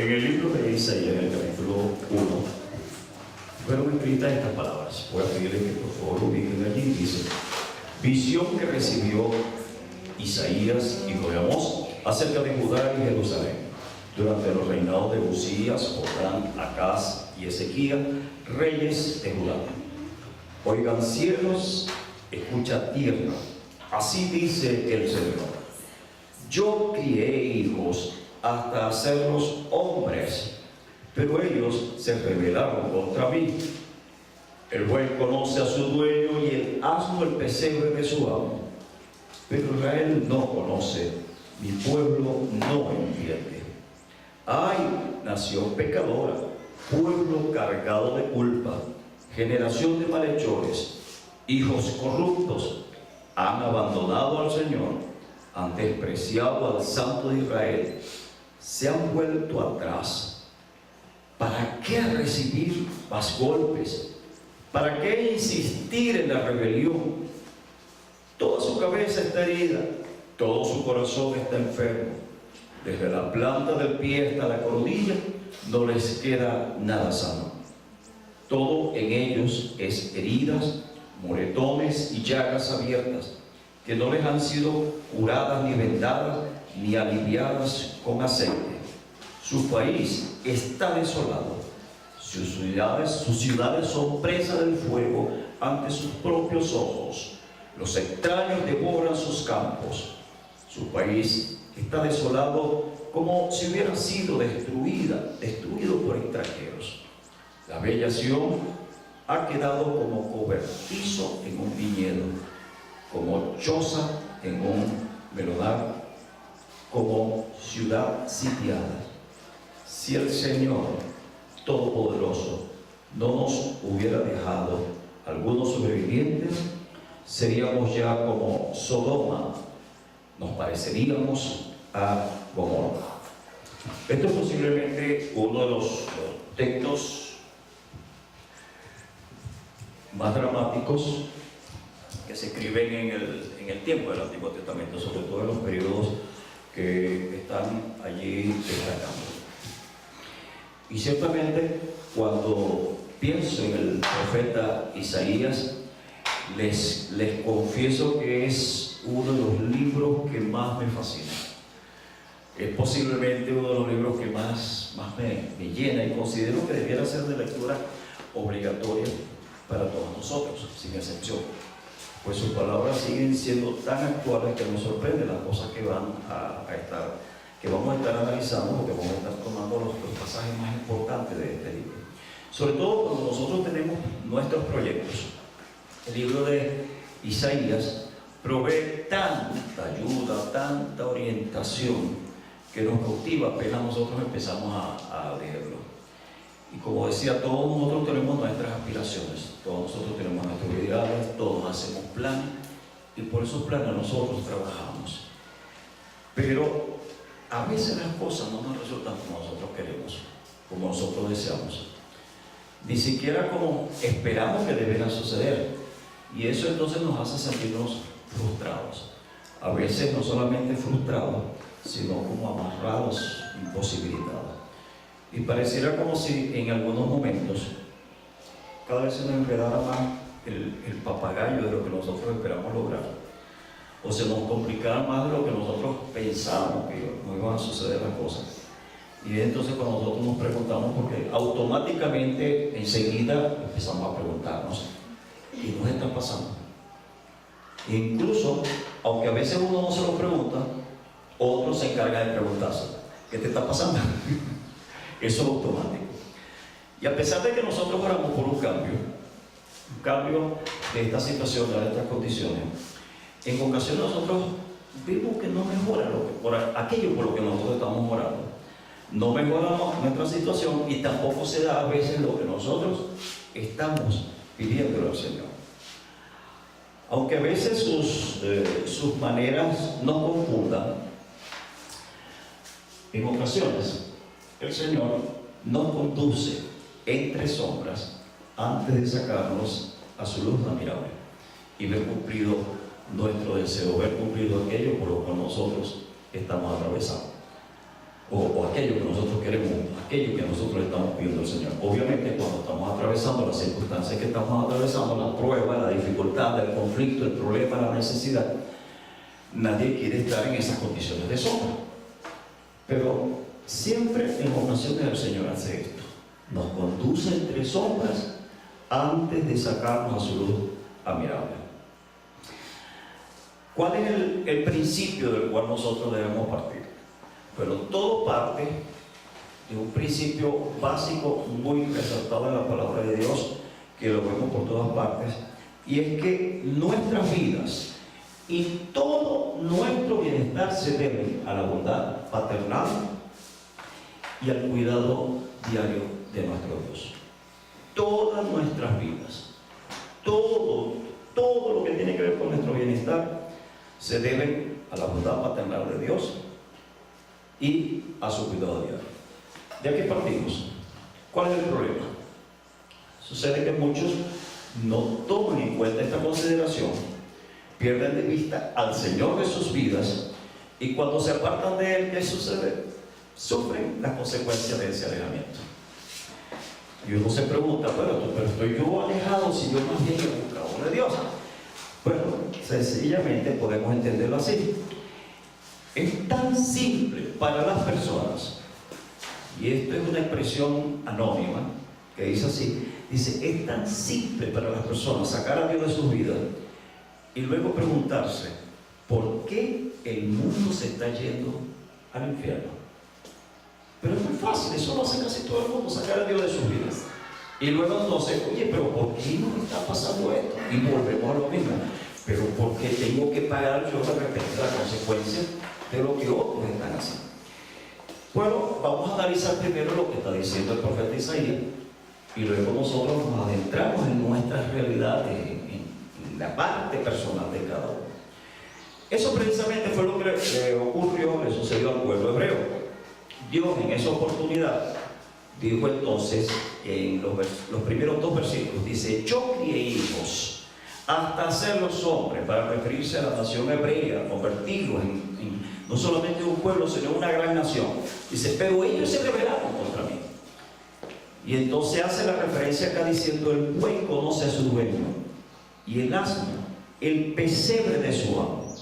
En el libro de Isaías, en el capítulo 1, fueron escritas estas palabras. Voy a pedirle que por favor lo ubiquen allí. Dice: visión que recibió Isaías, hijo de Amós, acerca de Judá y Jerusalén, durante los reinados de Uzías, Jotam, Acaz y Ezequías, reyes de Judá. Oigan cielos, escucha tierra, así dice el Señor: yo crié hijos hasta hacerlos hombres, pero ellos se rebelaron contra mí. El buey conoce a su dueño y el asno el pesebre de su amo, pero Israel no conoce, mi pueblo no entiende. ¡Ay, nación pecadora, pueblo cargado de culpa, generación de malhechores, hijos corruptos! Han abandonado al Señor, han despreciado al Santo de Israel, se han vuelto atrás. ¿Para qué recibir más golpes? ¿Para qué insistir en la rebelión? Toda su cabeza está herida, todo su corazón está enfermo. Desde la planta del pie hasta la coronilla no les queda nada sano. Todo en ellos es heridas, moretones y llagas abiertas, que no les han sido curadas ni vendadas ni aliviadas con aceite. Su país está desolado, sus ciudades son presa del fuego ante sus propios ojos. Los extraños devoran sus campos. Su país está desolado como si hubiera sido destruido por extranjeros. La bella Sión ha quedado como cobertizo en un viñedo, como choza en un melodar, como ciudad sitiada. Si el Señor Todopoderoso no nos hubiera dejado algunos sobrevivientes, seríamos ya como Sodoma, nos pareceríamos a Gomorra. Esto es posiblemente uno de los textos más dramáticos que se escriben en el tiempo del Antiguo Testamento, sobre todo en los periodos que están allí destacando. Y ciertamente, cuando pienso en el profeta Isaías, les confieso que es uno de los libros que más me fascina. Es posiblemente uno de los libros que más me llena, y considero que debiera ser de lectura obligatoria para todos nosotros, sin excepción, pues sus palabras siguen siendo tan actuales que nos sorprende las cosas que vamos a estar analizando, porque vamos a estar tomando los pasajes más importantes de este libro. Sobre todo cuando nosotros tenemos nuestros proyectos. El libro de Isaías provee tanta ayuda, tanta orientación, que nos cautiva apenas nosotros empezamos a leerlo. Y como decía, todos nosotros tenemos nuestras aspiraciones, todos nosotros tenemos nuestros ideales, todos hacemos planes, y por esos planes nosotros trabajamos. Pero a veces las cosas no nos resultan como nosotros queremos, como nosotros deseamos, ni siquiera como esperamos que deberán suceder, y eso entonces nos hace sentirnos frustrados. A veces no solamente frustrados, sino como amarrados, imposibilitados. Y pareciera como si en algunos momentos cada vez se nos enredara más el papagayo de lo que nosotros esperamos lograr, o se nos complicara más de lo que nosotros pensábamos que no iban a suceder las cosas. Y entonces cuando nosotros nos preguntamos, porque automáticamente enseguida empezamos a preguntarnos: ¿qué nos está pasando? E incluso, aunque a veces uno no se lo pregunta, otro se encarga de preguntarse: ¿qué te está pasando? Eso es automático. Y a pesar de que nosotros oramos por un cambio de esta situación, de estas condiciones, en ocasiones nosotros vemos que no mejora aquello por lo que nosotros estamos orando. No mejora nuestra situación, y tampoco se da a veces lo que nosotros estamos pidiéndole al Señor. Aunque a veces sus maneras nos confundan, en ocasiones el Señor nos conduce entre sombras antes de sacarnos a su luz admirable y ver cumplido nuestro deseo, ver cumplido aquello por lo que nosotros estamos atravesando. o aquello que nosotros queremos, aquello que nosotros estamos pidiendo al Señor. Obviamente, cuando estamos atravesando las circunstancias que estamos atravesando, la prueba, la dificultad, el conflicto, el problema, la necesidad, nadie quiere estar en esas condiciones de sombra. Pero siempre en ocasiones el Señor hace esto: nos conduce entre sombras antes de sacarnos a su luz admirable. ¿Cuál es el principio del cual nosotros debemos partir? Pero todo parte de un principio básico muy resaltado en la palabra de Dios, que lo vemos por todas partes, y es que nuestras vidas y todo nuestro bienestar se deben a la bondad paternal y al cuidado diario de nuestro Dios. Todas nuestras vidas, todo lo que tiene que ver con nuestro bienestar se deben a la bondad paternal de Dios y a su cuidado diario. ¿De aquí partimos? ¿Cuál es el problema? Sucede que muchos no toman en cuenta esta consideración, pierden de vista al Señor de sus vidas, y cuando se apartan de Él, ¿qué sucede? Sufren las consecuencias de ese alejamiento. Y uno se pregunta, pero estoy yo alejado si yo más bien he buscado de Dios. Bueno, sencillamente podemos entenderlo así. Es tan simple para las personas, y esto es una expresión anónima que dice así, dice: es tan simple para las personas sacar a Dios de sus vidas y luego preguntarse ¿por qué el mundo se está yendo al infierno? Pero es muy fácil, eso lo hace casi todo el mundo, sacar a Dios de sus vidas. Y luego entonces, oye, pero ¿por qué nos está pasando esto? Y volvemos a lo mismo. Pero ¿por qué tengo que pagar yo de repente la consecuencia de lo que otros están haciendo? Bueno, vamos a analizar primero lo que está diciendo el profeta Isaías, y luego nosotros nos adentramos en nuestras realidades, en la parte personal de cada uno. Eso precisamente fue lo que le ocurrió, le sucedió al pueblo hebreo. Dios en esa oportunidad dijo entonces, en los primeros 2 versículos, dice: yo crié hijos hasta hacerlos hombres, para referirse a la nación hebrea, convertirlos en no solamente un pueblo, sino una gran nación. Dice: pero ellos se rebelaron contra mí. Y entonces hace la referencia acá diciendo: el buey conoce a su dueño, y el asno el pesebre de su amo.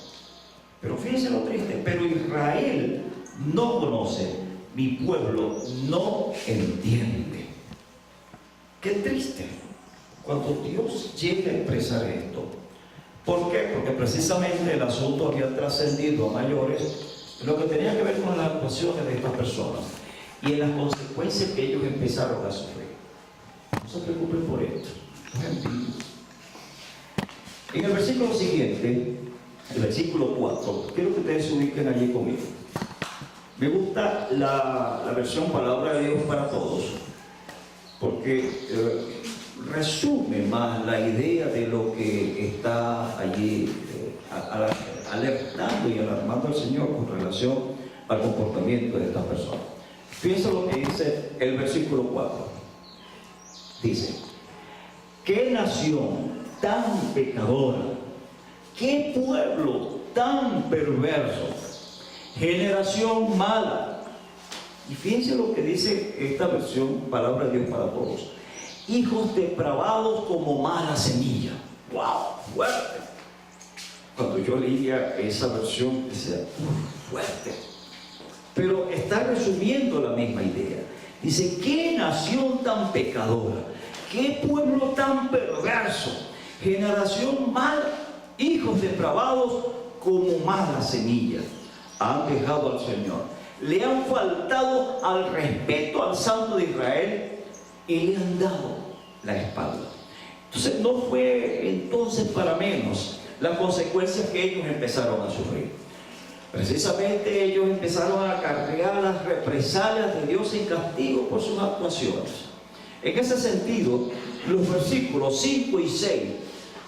Pero fíjense lo triste: pero Israel no conoce, mi pueblo no entiende. Qué triste cuando Dios llega a expresar esto. ¿Por qué? Porque precisamente el asunto había trascendido a mayores, lo que tenía que ver con las actuaciones de estas personas y en las consecuencias que ellos empezaron a sufrir. No se preocupen por esto, no es antiguo. En el versículo siguiente, el versículo 4, quiero que ustedes se ubiquen allí conmigo. Me gusta la versión Palabra de Dios para Todos, porque resume más la idea de lo que está allí alertando y alarmando al Señor con relación al comportamiento de estas personas. Fíjense lo que dice el versículo 4. Dice: qué nación tan pecadora, qué pueblo tan perverso, generación mala. Y fíjense lo que dice esta versión Palabra de Dios para Todos: hijos depravados como mala semilla. ¡Wow! Fuerte. Cuando yo leía esa versión decía: fuerte. Pero está resumiendo la misma idea. Dice: qué nación tan pecadora, qué pueblo tan perverso, generación mala, hijos depravados como mala semilla. Han dejado al Señor, le han faltado al respeto al Santo de Israel y le han dado la espalda. Entonces no fue entonces para menos las consecuencias que ellos empezaron a sufrir. Precisamente ellos empezaron a acarrear las represalias de Dios en castigo por sus actuaciones. En ese sentido, los versículos 5 y 6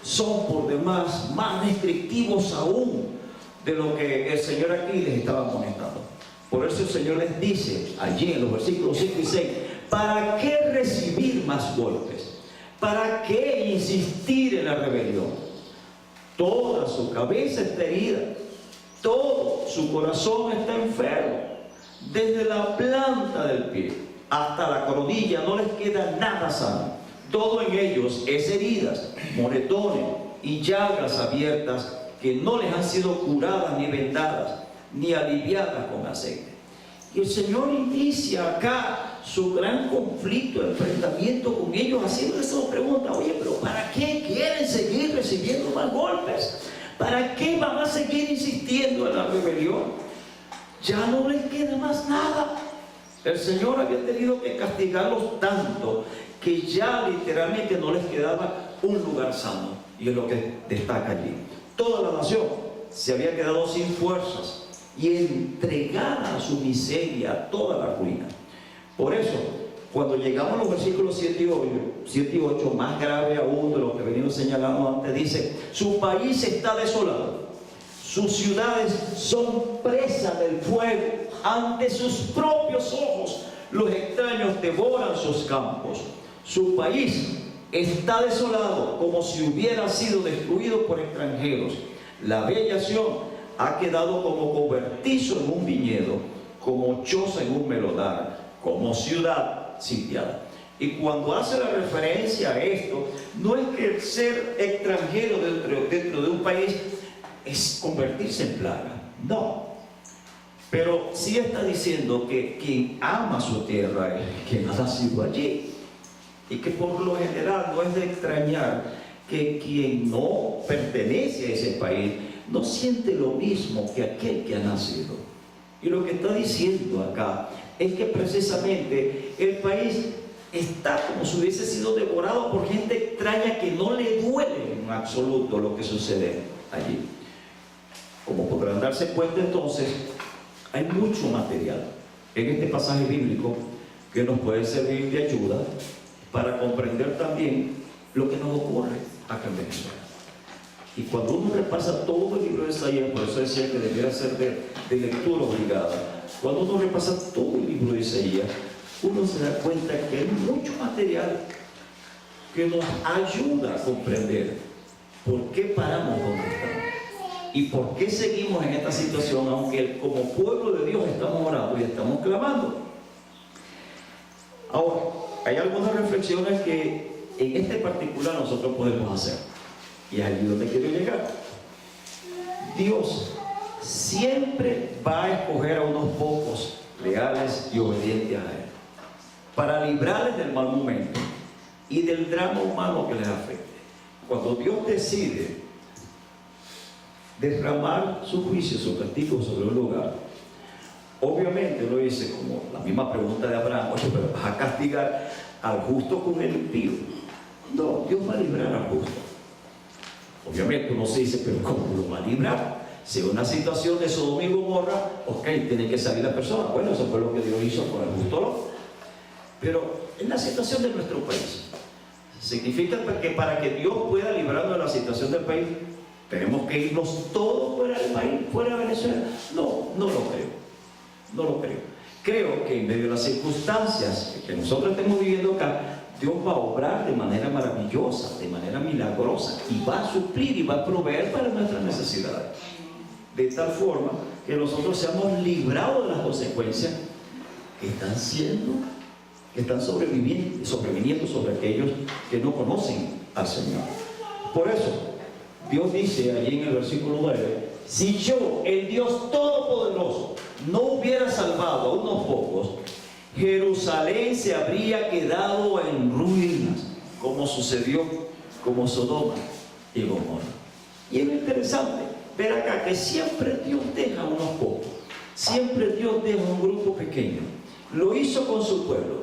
son por demás más restrictivos aún de lo que el Señor aquí les estaba amonestando. Por eso el Señor les dice allí en los versículos 5 y 6: ¿para qué recibir más golpes? ¿Para qué insistir en la rebelión? Toda su cabeza está herida, todo su corazón está enfermo. desde la planta del pie hasta la coronilla no les queda nada sano. Todo en ellos es heridas, moretones y llagas abiertas que no les han sido curadas ni vendadas, ni aliviadas con aceite. Y el Señor inicia acá su gran conflicto, enfrentamiento con ellos, haciendo esa pregunta: oye, pero ¿para qué quieren seguir recibiendo más golpes? ¿Para qué van a seguir insistiendo en la rebelión? Ya no les queda más nada. El Señor había tenido que castigarlos tanto que ya literalmente no les quedaba un lugar sano. Y es lo que destaca allí. Toda la nación se había quedado sin fuerzas y entregada a su miseria, a toda la ruina. Por eso, cuando llegamos a los versículos 7 y 8, más grave aún de lo que venimos señalando antes, dice: su país está desolado, sus ciudades son presas del fuego, ante sus propios ojos los extraños devoran sus campos. Su país está desolado, como si hubiera sido destruido por extranjeros. La bella Sión ha quedado como cobertizo en un viñedo, como choza en un melodar, como ciudad sitiada. Y cuando hace la referencia a esto, no es que el ser extranjero dentro de un país es convertirse en plaga, no. Pero sí está diciendo que quien ama su tierra es quien ha nacido allí. Y que por lo general no es de extrañar que quien no pertenece a ese país no siente lo mismo que aquel que ha nacido. Y lo que está diciendo acá es que precisamente el país está como si hubiese sido devorado por gente extraña que no le duele en absoluto lo que sucede allí. Como podrán darse cuenta, entonces, hay mucho material en este pasaje bíblico que nos puede servir de ayuda para comprender también lo que nos ocurre acá en Venezuela. Y cuando uno repasa todo el libro de Isaías, por eso decía que debiera ser de lectura obligada, cuando uno repasa todo el libro de Isaías, uno se da cuenta que hay mucho material que nos ayuda a comprender por qué paramos donde estamos y por qué seguimos en esta situación, aunque como pueblo de Dios estamos orando y estamos clamando. Ahora, hay algunas reflexiones que en este particular nosotros podemos hacer, y es allí donde quiero llegar. Dios siempre va a escoger a unos pocos leales y obedientes a Él para librarles del mal momento y del drama humano que les afecte. Cuando Dios decide derramar su juicio, su castigo sobre un lugar, obviamente lo dice como la misma pregunta de Abraham: oye, pero ¿vas a castigar al justo con el impío? No, Dios va a librar al justo. Obviamente uno se dice: pero ¿cómo lo va a librar? Si es una situación de Sodoma y Gomorra, ok, tiene que salir la persona. Bueno, eso fue lo que Dios hizo con el justo Lot. Pero en la situación de nuestro país, significa que para que Dios pueda librarnos de la situación del país, tenemos que irnos todos fuera del país, fuera de Venezuela. No, no lo creo. No lo creo. Creo que en medio de las circunstancias que nosotros estemos viviendo acá, Dios va a obrar de manera maravillosa, de manera milagrosa, y va a suplir y va a proveer para nuestras necesidades, de tal forma que nosotros seamos librados de las consecuencias que están sobreviniendo sobre aquellos que no conocen al Señor. Por eso Dios dice allí en el versículo 9: si yo, el Dios Todopoderoso, no hubiera salvado a unos pocos, Jerusalén se habría quedado en ruinas, como sucedió como Sodoma y Gomorra. Y es interesante ver acá que siempre Dios deja a unos pocos, siempre Dios deja un grupo pequeño. Lo hizo con su pueblo,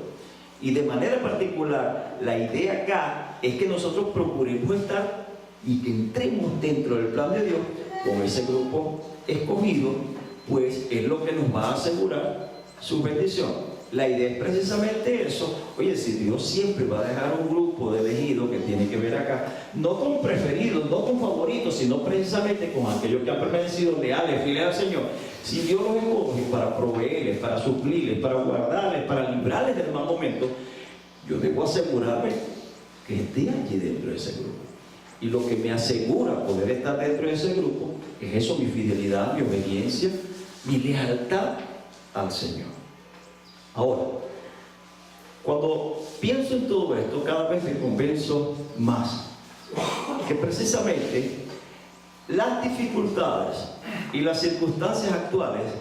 y de manera particular la idea acá es que nosotros procuremos estar y que entremos dentro del plan de Dios con ese grupo escogido, pues es lo que nos va a asegurar su bendición. La idea es precisamente eso. Oye, si Dios siempre va a dejar un grupo de elegidos que tiene que ver acá, no con preferidos, no con favoritos, sino precisamente con aquellos que han permanecido leales, fieles al Señor. Si Dios los escoge para proveerles, para suplirles, para guardarles, para librarles del mal momento, yo debo asegurarme que esté allí dentro de ese grupo. Y lo que me asegura poder estar dentro de ese grupo es eso: mi fidelidad, mi obediencia, mi lealtad al Señor. Ahora, cuando pienso en todo esto, cada vez me convenzo más que precisamente las dificultades y las circunstancias actuales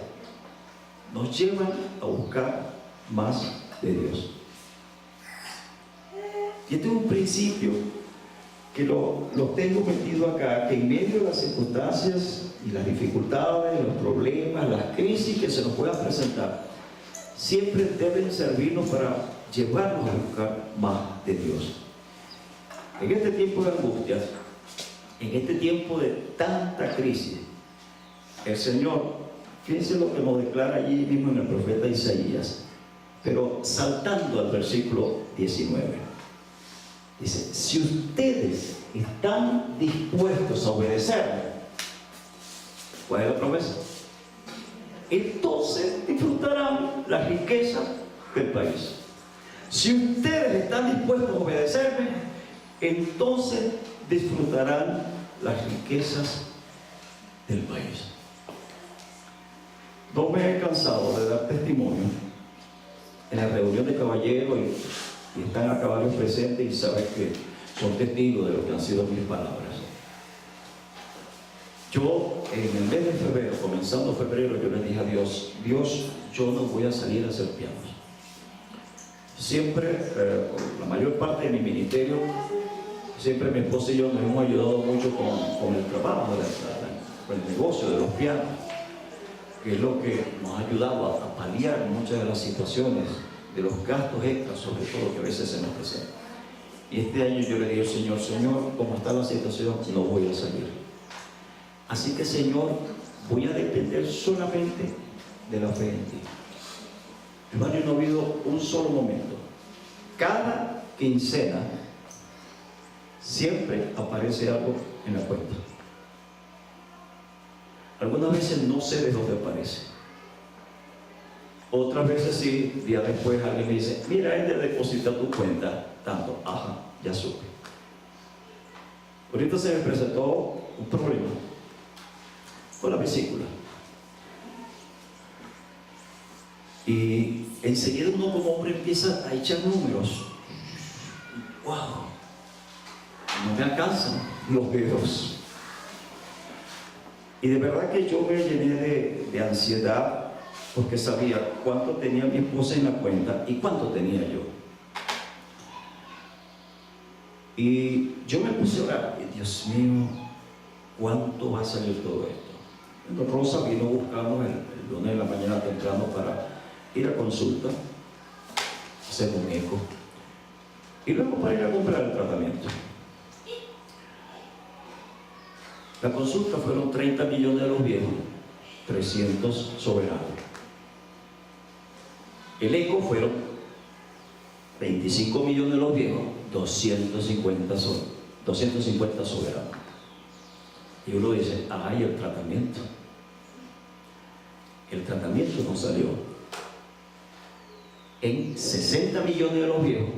nos llevan a buscar más de Dios. Y este es un principio que lo tengo metido acá, que en medio de las circunstancias y las dificultades, los problemas, las crisis que se nos puedan presentar, siempre deben servirnos para llevarnos a buscar más de Dios. En este tiempo de angustias, en este tiempo de tanta crisis, el Señor, fíjense lo que nos declara allí mismo en el profeta Isaías, pero saltando al versículo 19. Dice, si ustedes están dispuestos a obedecerme, ¿cuál es la promesa? Entonces disfrutarán las riquezas del país. Si ustedes están dispuestos a obedecerme, entonces disfrutarán las riquezas del país. No me he cansado de dar testimonio en la reunión de caballeros y están a caballos presentes y saben que son testigos de lo que han sido mis palabras. Yo en el mes de febrero, comenzando febrero, yo le dije a Dios, Dios, yo no voy a salir a hacer pianos. Siempre, la mayor parte de mi ministerio, siempre mi esposa y yo nos hemos ayudado mucho con el trabajo, con el negocio de los pianos, que es lo que nos ha ayudado a paliar muchas de las situaciones, de los gastos extras, sobre todo, que a veces se nos presentan. Y este año yo le dije al Señor, Señor, como está la situación, no voy a salir. Así que, Señor, voy a depender solamente de la fe en ti. Hermano, no ha habido un solo momento. Cada quincena siempre aparece algo en la cuenta. Algunas veces no sé de dónde aparece. Otras veces sí, días después alguien me dice, mira, él te deposita tu cuenta tanto. Ajá, ya supe. Ahorita se me presentó un problema con la vesícula. Y enseguida uno como hombre empieza a echar números. ¡Wow! No me alcanzan los dedos. Y de verdad que yo me llené de ansiedad, porque sabía cuánto tenía mi esposa en la cuenta y cuánto tenía yo. Y yo me puse a orar, y Dios mío, ¿cuánto va a salir todo esto? Entonces Rosa vino a buscarnos el lunes de la mañana temprano para ir a consulta, hacer un eco, y luego para ir a comprar el tratamiento. La consulta fueron 30 millones de los viejos, 300 soberanos. El eco fueron 25 millones de los viejos, 250 soberanos. Y uno dice, ay, el tratamiento. El tratamiento no salió. En 60 millones de los viejos,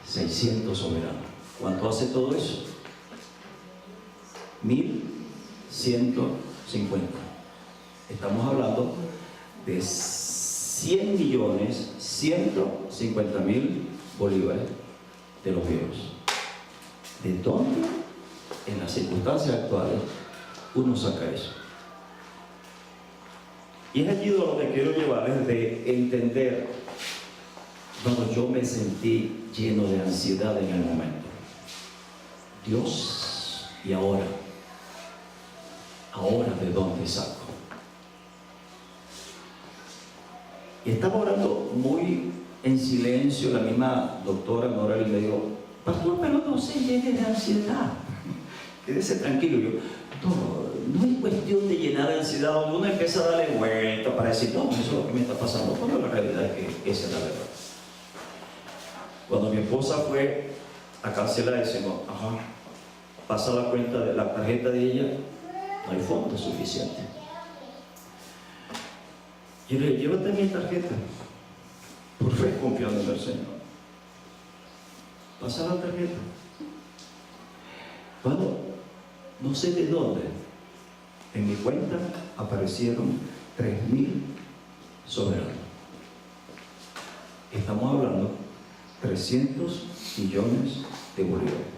600 soberanos. ¿Cuánto hace todo eso? 1.150. Estamos hablando de 100 millones 150 mil bolívares de los viejos. ¿De dónde, en las circunstancias actuales, uno saca eso? Y es allí donde quiero llevarles de entender cuando yo me sentí lleno de ansiedad en el momento. Dios, ¿y ahora? ¿Ahora de dónde saco? Y estaba orando muy en silencio. La misma doctora Norel me dijo, pastor, pero no se llene de ansiedad. Quédese tranquilo. Yo, no es cuestión de llenar de ansiedad donde uno empieza a darle vuelta para decir, no, eso es lo que me está pasando. Cuando la realidad es que esa es la verdad. Cuando mi esposa fue a cancelar, decimos, ajá, pasa la cuenta de la tarjeta de ella, no hay fondos suficientes. Y le digo, llévate mi tarjeta, por fe, confiando en el Señor. Pasa la tarjeta. Bueno, no sé de dónde, en mi cuenta aparecieron 3.000 soberano. Estamos hablando 300 millones de bolívares.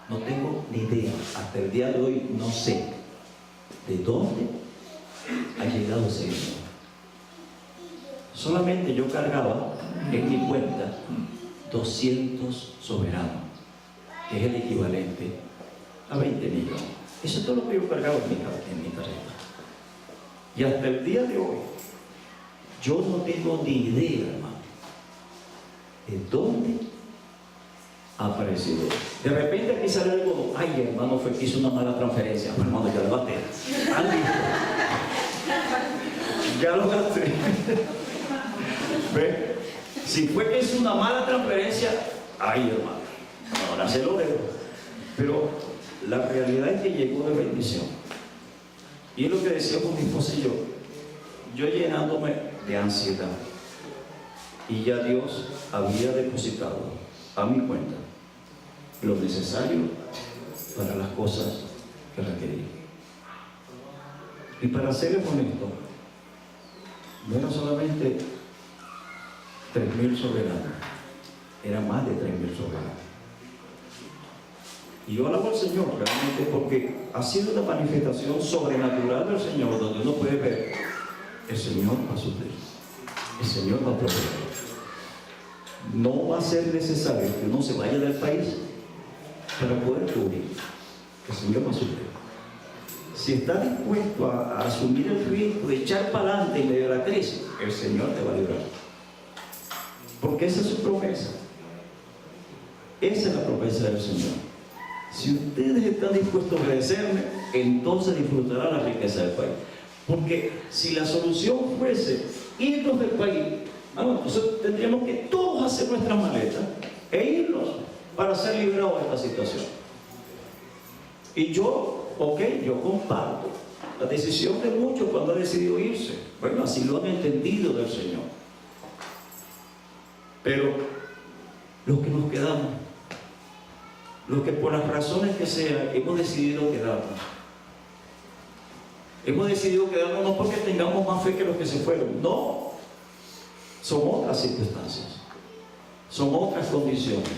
No tengo ni idea, hasta el día de hoy no sé de dónde ha llegado ese dinero. Solamente yo cargaba en mi cuenta 200 soberanos, que es el equivalente a 20 millones. Eso es todo lo que yo cargaba en mi tarjeta. Y hasta el día de hoy, yo no tengo ni idea, hermano, de dónde ha aparecido. De repente aquí sale algo, ay hermano, fue que hizo una mala transferencia. Hermano, ya lo gasté. Ya lo gasté. ¿Ve? Si fue que hizo una mala transferencia, ay hermano, ahora se lo debo. Pero la realidad es que llegó de bendición. Y es lo que decíamos mi esposa y yo llenándome de ansiedad. Y ya Dios había depositado a mi cuenta lo necesario para las cosas que requería. Y para serles honesto, no era solamente 3.000 soberanos, eran más de 3.000 soberanos. Y yo alabo al Señor realmente porque ha sido una manifestación sobrenatural del Señor, donde uno puede ver, el Señor va a suplir, el Señor va a proveer. No va a ser necesario que uno se vaya del país para poder cubrir. El Señor va a suplir. Si estás dispuesto a asumir el riesgo de echar para adelante en medio de la crisis, el Señor te va a librar. Porque esa es su promesa. Esa es la promesa del Señor. Si ustedes están dispuestos a obedecerme, entonces disfrutarán la riqueza del país. Porque si la solución fuese irnos del país, entonces tendríamos que todos hacer nuestras maletas e irnos para ser liberados de esta situación. Y yo comparto la decisión de muchos cuando han decidido irse. Bueno, así lo han entendido del Señor. Pero los que nos quedamos, los que por las razones que sean hemos decidido quedarnos, no porque tengamos más fe que los que se fueron, no, son otras circunstancias, son otras condiciones.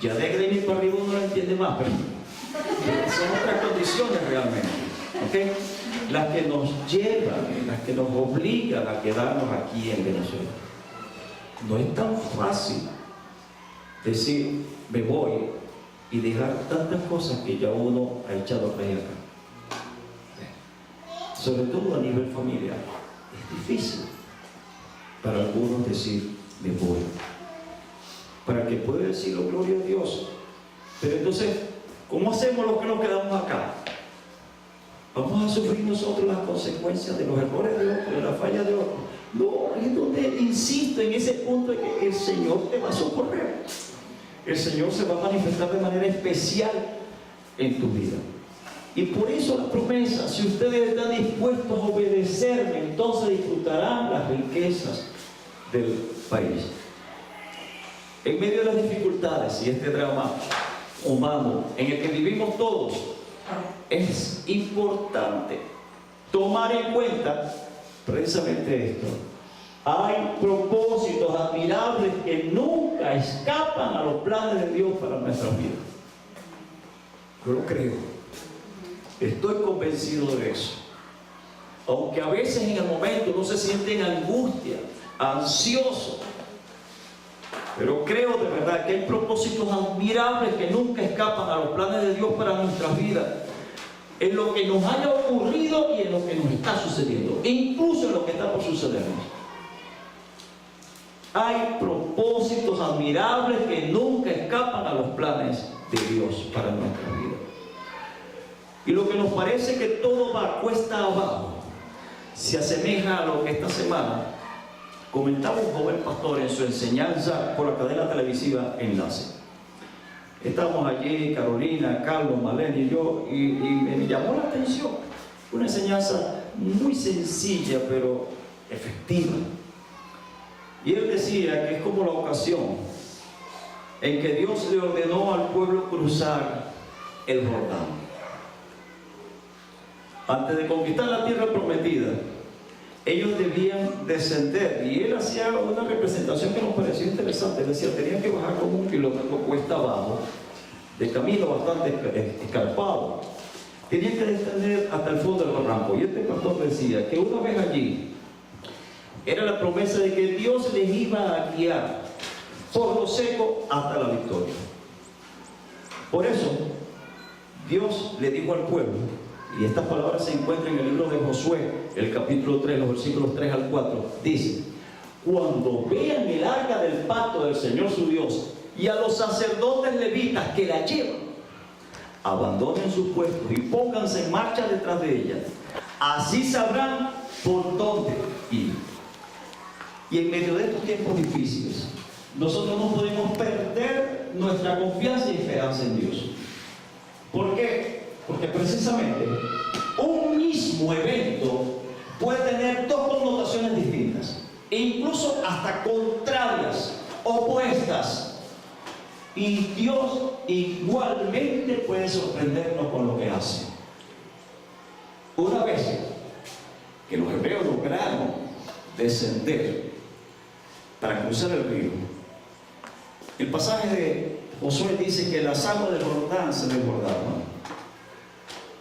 Ya de Gremio para arriba uno lo entiende más, pero son otras condiciones realmente, ¿okay? Las que nos llevan, las que nos obligan a quedarnos aquí en Venezuela. No es tan fácil decir, me voy y dejar tantas cosas que ya uno ha echado a traer acá. Sobre todo a nivel familiar. Es difícil para algunos decir, me voy. Para que pueda decirlo, gloria a Dios. Pero entonces, ¿cómo hacemos los que nos quedamos acá? ¿Vamos a sufrir nosotros las consecuencias de los errores de otros, de la falla de otros? No, es donde insisto en ese punto de que el Señor te va a socorrer. El Señor se va a manifestar de manera especial en tu vida. Y por eso la promesa, si ustedes están dispuestos a obedecerme, entonces disfrutarán las riquezas del país. En medio de las dificultades y este drama humano en el que vivimos todos, es importante tomar en cuenta precisamente esto. Hay propósitos admirables que nunca escapan a los planes de Dios para nuestras vidas. Yo lo creo. Estoy convencido de eso. Aunque a veces en el momento uno se siente en angustia, ansioso, pero creo de verdad que hay propósitos admirables que nunca escapan a los planes de Dios para nuestras vidas, en lo que nos haya ocurrido y en lo que nos está sucediendo, e incluso en lo que está por sucedernos. Hay propósitos admirables que nunca escapan a los planes de Dios para nuestra vida. Y lo que nos parece que todo va cuesta abajo, se asemeja a lo que esta semana comentaba un joven pastor en su enseñanza por la cadena televisiva Enlace. Estábamos allí, Carolina, Carlos, Malena y yo, y me llamó la atención. Una enseñanza muy sencilla, pero efectiva. Y él decía que es como la ocasión en que Dios le ordenó al pueblo cruzar el Jordán. Antes de conquistar la tierra prometida, ellos debían descender, y él hacía una representación que nos pareció interesante. Él decía, tenían que bajar como 1 kilómetro cuesta abajo, de camino bastante escarpado. Tenían que descender hasta el fondo del barranco. Y este pastor decía que una vez allí, era la promesa de que Dios les iba a guiar por lo seco hasta la victoria. Por eso, Dios le dijo al pueblo, y estas palabras se encuentran en el libro de Josué, el capítulo 3, los versículos 3 al 4, dice: cuando vean el arca del pacto del Señor su Dios y a los sacerdotes levitas que la llevan, abandonen sus puestos y pónganse en marcha detrás de ella. Así sabrán por dónde ir. Y en medio de estos tiempos difíciles, nosotros no podemos perder nuestra confianza y esperanza en Dios. ¿Por qué? Porque precisamente un mismo evento puede tener dos connotaciones distintas, e incluso hasta contrarias, opuestas. Y Dios igualmente puede sorprendernos con lo que hace. Una vez que los hebreos lograron descender para cruzar el río, el pasaje de Josué dice que las aguas del Jordán se desbordaban.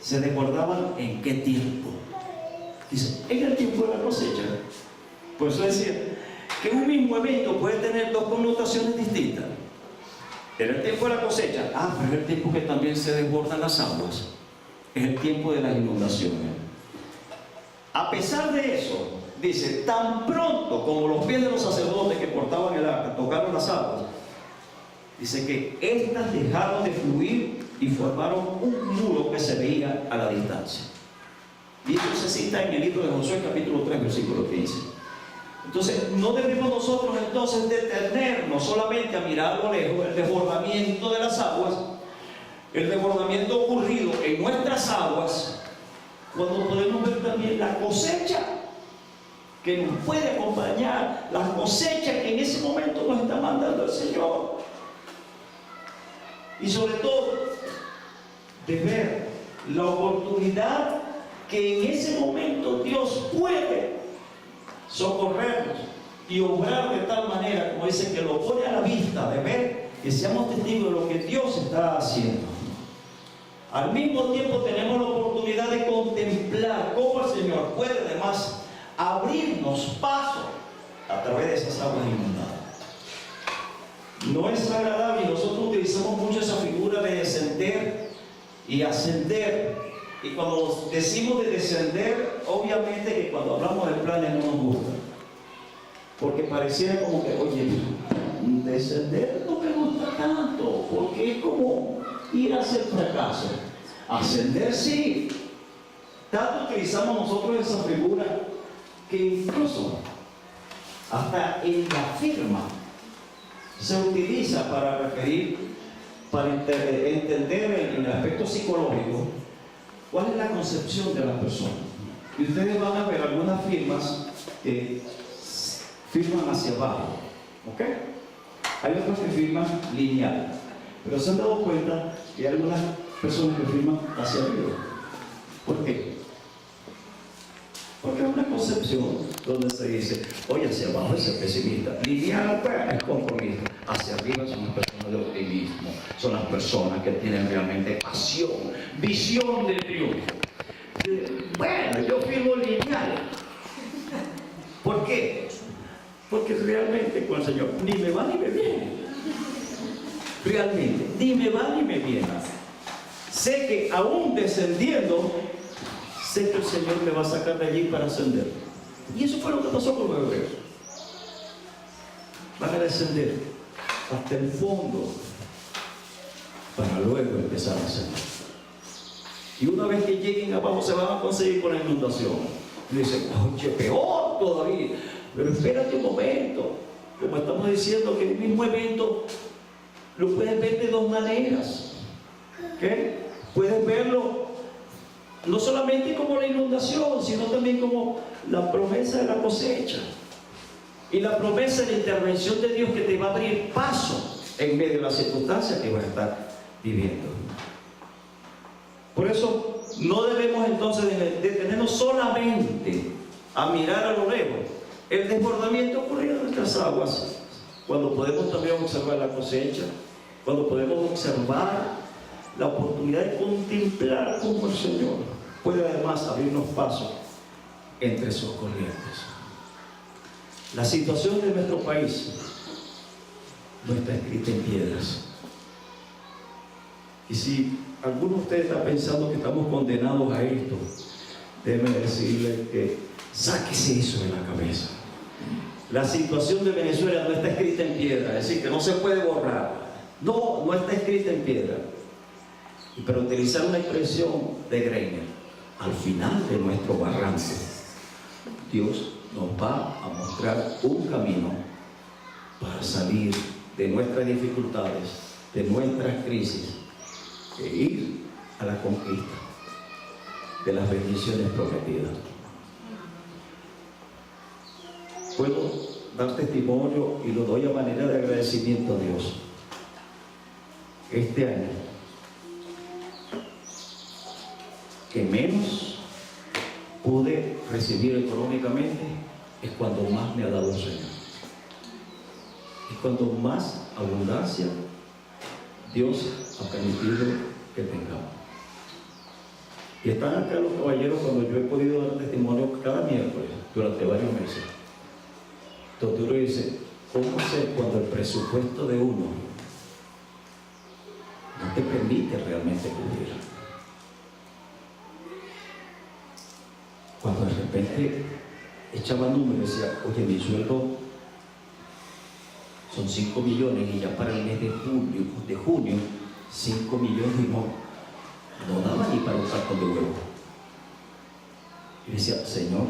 ¿Se desbordaban en qué tiempo? Dice, en el tiempo de la cosecha. Por eso decía que un mismo evento puede tener dos connotaciones distintas. En el tiempo de la cosecha, pero es el tiempo que también se desbordan las aguas. Es el tiempo de las inundaciones. A pesar de eso, dice, tan pronto como los pies de los sacerdotes que portaban el arca tocaron las aguas, dice que éstas dejaron de fluir y formaron un muro que se veía a la distancia. Y esto se cita en el libro de Josué, capítulo 3, versículo 15. Entonces, no debemos nosotros entonces detenernos solamente a mirar a lo lejos el desbordamiento de las aguas, el desbordamiento ocurrido en nuestras aguas, cuando podemos ver también la cosecha que nos puede acompañar, la cosecha que en ese momento nos está mandando el Señor. Y sobre todo, de ver la oportunidad que en ese momento Dios puede socorrernos y obrar de tal manera, como dice, que lo pone a la vista, de ver, que seamos testigos de lo que Dios está haciendo. Al mismo tiempo tenemos la oportunidad de contemplar cómo el Señor puede además abrirnos paso a través de esas aguas inundadas. No es agradable, y nosotros utilizamos mucho esa figura de descender y ascender. Y cuando decimos de descender, obviamente que cuando hablamos de planes no nos gusta, porque pareciera como que, oye, descender no me gusta tanto, porque es como ir hacia el fracaso. Ascender sí. Tanto utilizamos nosotros esa figura que incluso hasta en la firma se utiliza para referir, para entender en el aspecto psicológico cuál es la concepción de la persona. Y ustedes van a ver algunas firmas que firman hacia abajo, ¿ok? Hay otras que firman lineal, pero se han dado cuenta que hay algunas personas que firman hacia arriba. ¿Por qué? Porque es una concepción donde se dice, oye, hacia abajo es el pesimista, lineal es conformista, hacia arriba son las personas de optimismo, son las personas que tienen realmente pasión, visión de triunfo. Bueno, yo firmo lineal. ¿Por qué? Porque realmente con el Señor ni me va ni me viene. Realmente, ni me va ni me viene. Sé que aún descendiendo, sé que el Señor me va a sacar de allí para ascender. Y eso fue lo que pasó con los hebreos. Van a descender hasta el fondo para luego empezar a ascender. Y una vez que lleguen abajo se van a conseguir con la inundación. Y dicen, oye, peor todavía. Pero espérate un momento. Como estamos diciendo que el mismo evento lo puedes ver de dos maneras. ¿Qué? Puedes verlo no solamente como la inundación, sino también como la promesa de la cosecha y la promesa de la intervención de Dios que te va a abrir paso en medio de las circunstancias que vas a estar viviendo. Por eso no debemos entonces detenernos solamente a mirar a lo lejos el desbordamiento ocurrido en nuestras aguas, cuando podemos también observar la cosecha, cuando podemos observar la oportunidad de contemplar cómo el Señor puede además abrirnos paso entre sus corrientes. La situación de nuestro país no está escrita en piedras. Y si alguno de ustedes está pensando que estamos condenados a esto, déjenme decirle que sáquese eso de la cabeza. La situación de Venezuela no está escrita en piedra, es decir, que no se puede borrar. No está escrita en piedra. Y para utilizar una expresión de Greiner, al final de nuestro barranco, Dios nos va a mostrar un camino para salir de nuestras dificultades, de nuestras crisis, e ir a la conquista de las bendiciones prometidas. Puedo dar testimonio y lo doy a manera de agradecimiento a Dios. Este año, que menos pude recibir económicamente, es cuando más me ha dado el Señor. Es cuando más abundancia Dios ha permitido que tengamos. Y están acá los caballeros cuando yo he podido dar testimonio cada miércoles durante varios meses. Entonces uno dice, ¿cómo sé cuando el presupuesto de uno no te permite realmente cubrir? Cuando de repente echaba números y decía, oye, mi sueldo son 5 millones y ya para el mes de junio 5 millones y no daba ni para un cartón de huevo. Y decía, Señor,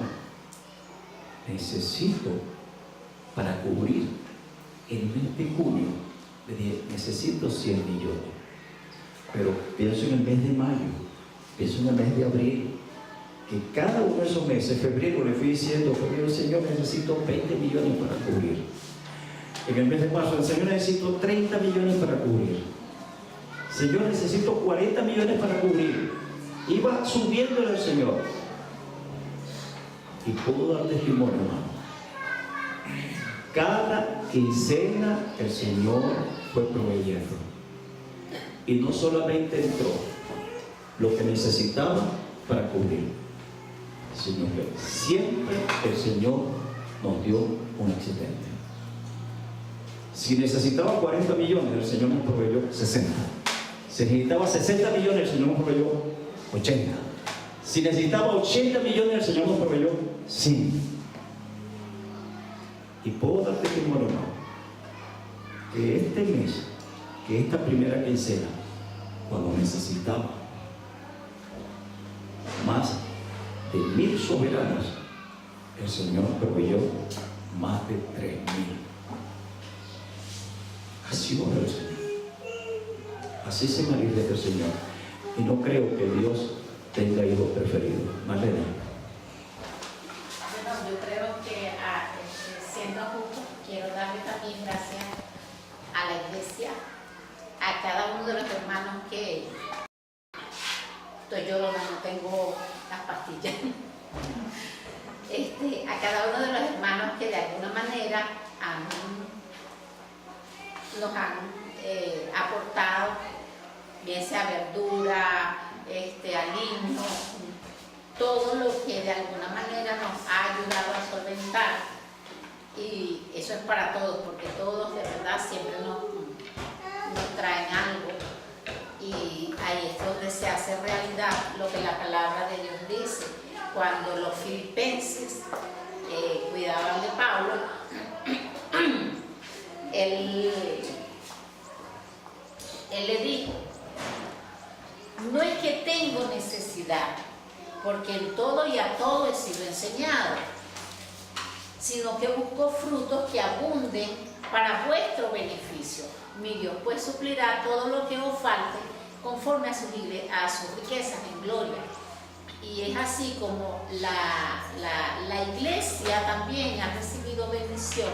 necesito para cubrir el mes de junio, le dije, necesito 100 millones. Pero pienso en el mes de mayo, pienso en el mes de abril, que cada uno de esos meses, febrero le fui diciendo, Señor, necesito 20 millones para cubrir. En el mes de marzo, Señor, necesito 30 millones para cubrir. Señor, necesito 40 millones para cubrir. Iba subiéndole al Señor. Y puedo dar testimonio, hermano. Cada quincena el Señor fue proveyendo. Y no solamente entró lo que necesitaba para cubrir, sino que siempre el Señor nos dio un excedente. Si necesitaba 40 millones, el Señor nos proveyó 60. Si necesitaba 60 millones, el Señor nos proveyó 80. Si necesitaba 80 millones, el Señor nos proveyó 100. Y puedo dar testimonio, hermano, que este mes, que esta primera quincena, cuando necesitaba más de 1000 soberanas, el Señor proveyó más de 3000. Así obra el Señor. Así se manifiesta el Señor. Y no creo que Dios tenga hijos preferidos. Marlene. Bueno, yo creo que siendo justo, quiero darle también gracias a la iglesia, a cada uno de los hermanos que estoy llorando, no tengo las pastillas. A cada uno de los hermanos que de alguna manera nos han aportado, bien sea verdura, aliño, todo lo que de alguna manera nos ha ayudado a solventar. Y eso es para todos, porque todos de verdad siempre nos traen algo. Y ahí es donde se hace realidad lo que la palabra de Dios dice. Cuando los filipenses cuidaban de Pablo, él le dijo, no es que tengo necesidad, porque en todo y a todo he sido enseñado, sino que busco frutos que abunden para vuestro beneficio. Mi Dios pues suplirá todo lo que os falte conforme a sus riquezas en gloria. Y es así como la iglesia también ha recibido bendición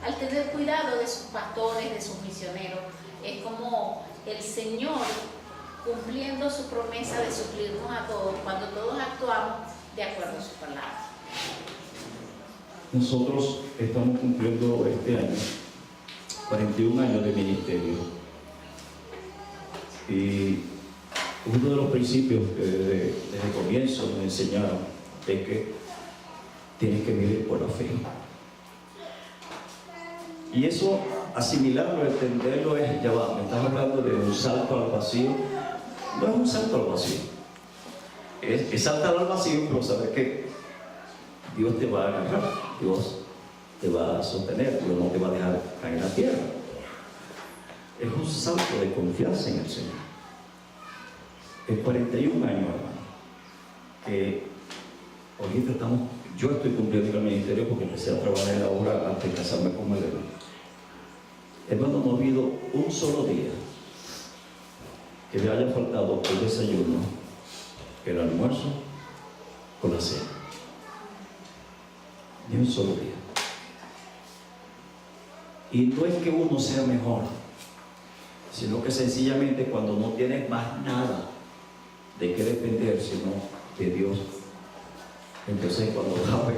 al tener cuidado de sus pastores, de sus misioneros. Es como el Señor cumpliendo su promesa de suplirnos a todos cuando todos actuamos de acuerdo a su palabra. Nosotros estamos cumpliendo este año 41 años de ministerio. Y uno de los principios que desde el comienzo nos enseñaron es que tienes que vivir por la fe. Y eso, asimilarlo, entenderlo, es, ya va, me estás hablando de un salto al vacío. No es un salto al vacío. Es saltar al vacío, pero saber que Dios te va a agarrar, Dios te va a sostener, Dios no te va a dejar caer en la tierra. Es un salto de confianza en el Señor. En 41 años, hermano, que ahorita yo estoy cumpliendo el ministerio porque empecé a trabajar en la obra antes de casarme con Malena. Hermano, no ha habido un solo día que me haya faltado el desayuno, el almuerzo o la cena. Ni un solo día. Y no es que uno sea mejor, sino que sencillamente cuando no tienes más nada de qué depender sino de Dios, entonces cuando sabes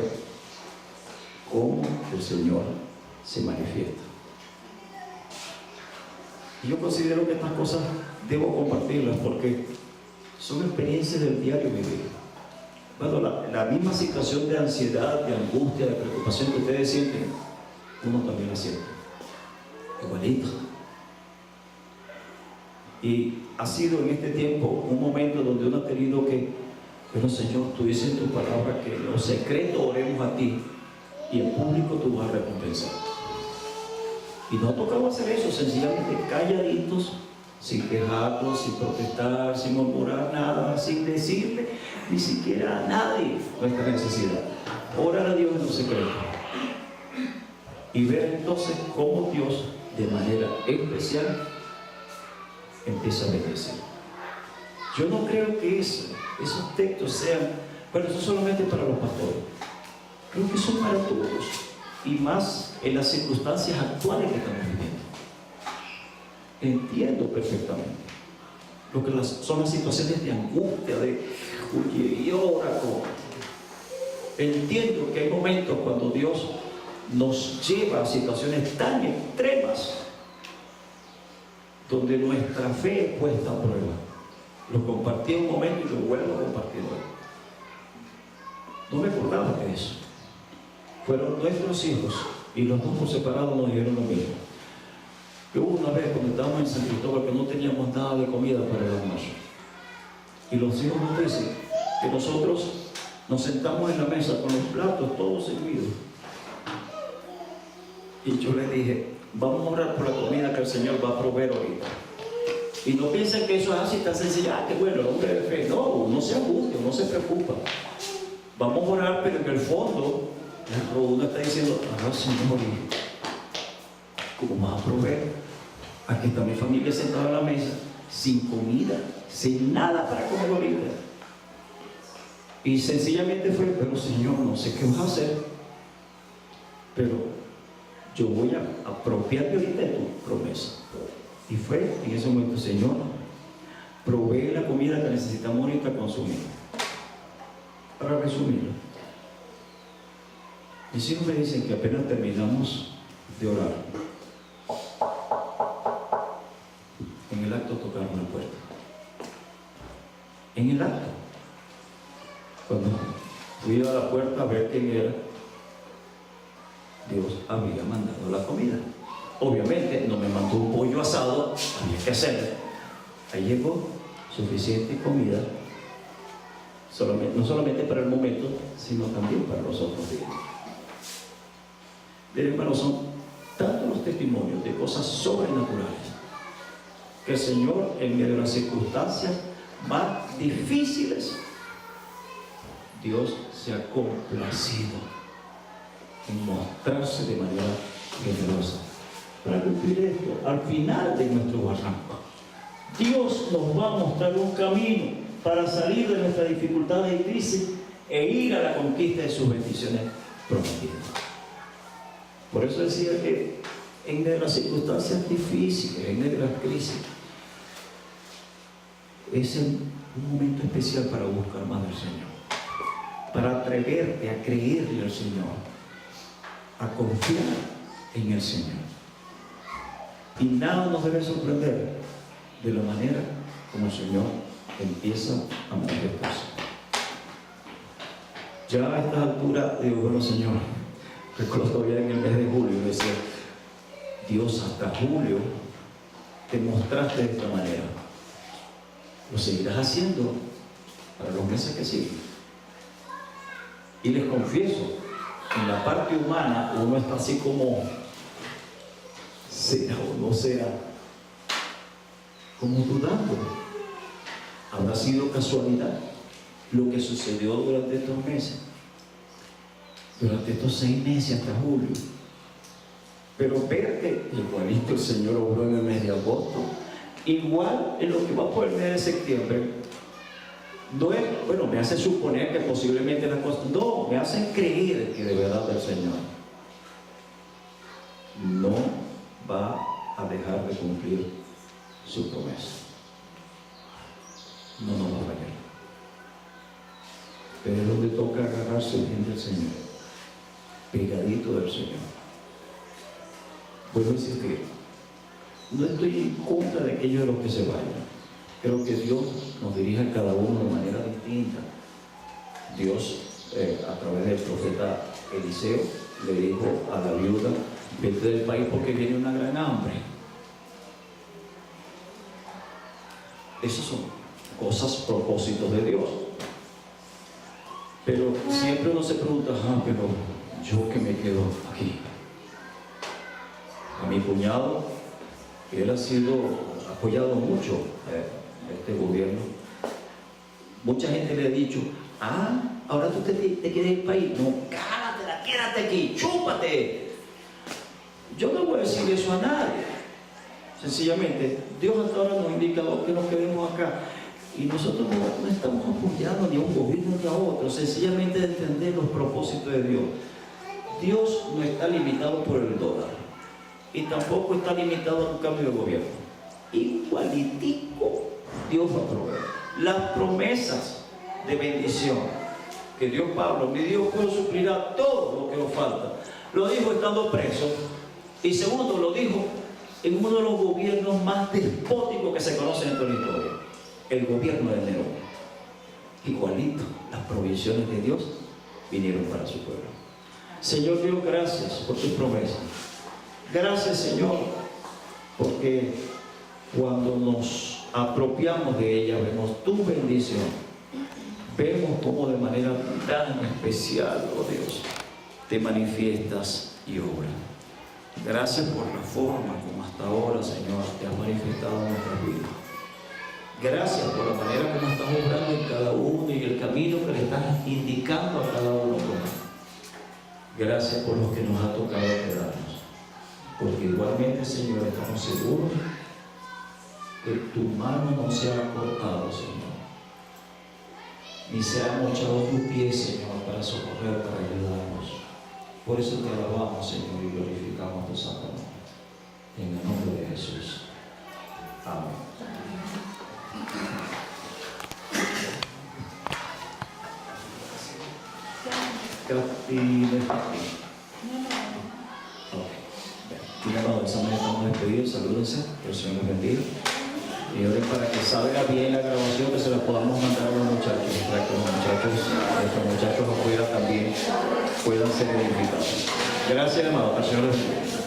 cómo el Señor se manifiesta. Y yo considero que estas cosas debo compartirlas porque son experiencias del diario vivir. Bueno, la misma situación de ansiedad, de angustia, de preocupación que ustedes sienten, uno también la siente. Igualito. Y ha sido en este tiempo un momento donde uno ha tenido que, pero Señor, tú dices en tu palabra que en lo secreto oremos a ti y en público tú vas a recompensar. Y no ha tocado hacer eso, sencillamente calladitos, sin quejarnos, sin protestar, sin murmurar nada, sin decirle ni siquiera a nadie nuestra necesidad. Orar a Dios en lo secreto y ver entonces cómo Dios de manera especial empieza a bendecir. Yo no creo que esos textos sean, bueno, eso solamente para los pastores. Creo que son para todos, y más en las circunstancias actuales que estamos viviendo. Entiendo perfectamente lo que son las situaciones de angustia, de huye y ora. Entiendo que hay momentos cuando Dios nos lleva a situaciones tan extremas donde nuestra fe es puesta a prueba. Lo compartí un momento y lo vuelvo a compartir hoy. No me acordaba de eso. Fueron nuestros hijos y los dos por separado nos dijeron lo mismo. Que hubo una vez cuando estábamos en San Cristóbal que no teníamos nada de comida para el almuerzo. Y los hijos nos dicen que nosotros nos sentamos en la mesa con los platos todos servidos. Y yo les dije, vamos a orar por la comida que el Señor va a proveer ahorita. Y no piensen que eso es así tan sencillo. Qué bueno, el hombre de fe. No, no se angustia, no se preocupa. Vamos a orar, pero en el fondo, uno está diciendo, Señor, ¿cómo vas a proveer? Aquí está mi familia sentada en la mesa, sin comida, sin nada para comer ahorita. Y sencillamente fue, pero Señor, no sé qué vas a hacer, pero yo voy a apropiarme ahorita de tu promesa. Y fue en ese momento, Señor, provee la comida que necesitamos ahorita consumir. Para resumirlo, mis hijos me dicen que apenas terminamos de orar, en el acto tocaron la puerta. En el acto. Cuando fui a la puerta a ver quién era, Dios había mandado la comida. Obviamente no me mandó un pollo asado, había que hacerlo. Ahí llegó suficiente comida, no solamente para el momento, sino también para los otros días. Miren, hermanos, son tantos los testimonios de cosas sobrenaturales que el Señor, en medio de las circunstancias más difíciles, Dios se ha complacido en mostrarse de manera generosa para cumplir esto. Al final de nuestro barranco, Dios nos va a mostrar un camino para salir de nuestras dificultades y crisis e ir a la conquista de sus bendiciones prometidas. Por eso decía que en medio de las circunstancias difíciles, en medio de las crisis, es un momento especial para buscar más del Señor, para atreverte a creerle al Señor, a confiar en el Señor. Y nada nos debe sorprender de la manera como el Señor empieza a manifestarse. Ya a esta altura digo, bueno, Señor, recuerdo todavía en el mes de julio, yo decía, Dios, hasta julio te mostraste de esta manera. Lo seguirás haciendo para los meses que siguen. Y les confieso, en la parte humana uno está así como, ¿será o no será? Como dudando. ¿Habrá sido casualidad lo que sucedió durante estos meses? Durante estos 6 meses hasta julio. Pero ver que igualito el Señor obró en el mes de agosto, igual en lo que va por el mes de septiembre, no es, bueno, me hace suponer que posiblemente las cosas, no, me hacen creer que de verdad el Señor no va a dejar de cumplir su promesa. No nos va a fallar. Pero es donde toca agarrarse bien del Señor, pegadito del Señor. Vuelvo a insistir, no estoy en contra de aquellos de los que se vayan. Creo que Dios nos dirige a cada uno de manera distinta. Dios, a través del profeta Eliseo, le dijo a la viuda: vete del país porque viene una gran hambre. Esos son cosas, propósitos de Dios. Pero siempre uno se pregunta, pero yo que me quedo aquí. A mi cuñado, él ha sido apoyado mucho este gobierno. Mucha gente le ha dicho, ahora tú te quedas en el país. No, cálatela, quédate aquí, chúpate. Yo no voy a decir eso a nadie. Sencillamente, Dios hasta ahora nos ha indicado que nos quedemos acá. Y nosotros no estamos apoyando ni a un gobierno ni a otro, sencillamente de entender los propósitos de Dios. Dios no está limitado por el dólar y tampoco está limitado a un cambio de gobierno. Igualitico Dios va a proveer. Las promesas de bendición que Dios, Pablo, mi Dios puede suplirá todo lo que nos falta. Lo dijo estando preso, y segundo, lo dijo en uno de los gobiernos más despóticos que se conocen en toda la historia, el gobierno de Nerón. Igualito, las provisiones de Dios vinieron para su pueblo. Señor Dios, gracias por tus promesas. Gracias, Señor, porque cuando nos apropiamos de ella, vemos tu bendición. Vemos cómo de manera tan especial, oh Dios, te manifiestas y obras. Gracias por la forma como hasta ahora, Señor, te has manifestado en nuestras vidas. Gracias por la manera como estás obrando en cada uno y el camino que le estás indicando a cada uno. Gracias por los que nos ha tocado quedarnos. Porque igualmente, Señor, estamos seguros que tu mano no se ha cortado, Señor. Ni se ha mochado tu pie, Señor, para socorrer, para ayudarnos. Por eso te alabamos, Señor, y glorificamos tu santo nombre. En el nombre de Jesús. Amén. Y bueno, examen, estamos despedidos, salúdense, que el Señor los bendiga. Y oren para que salga bien la grabación, que se la podamos mandar a los muchachos, para que nuestros muchachos afuera también puedan ser edificados. Gracias, hermano. Al Señor los bendiga.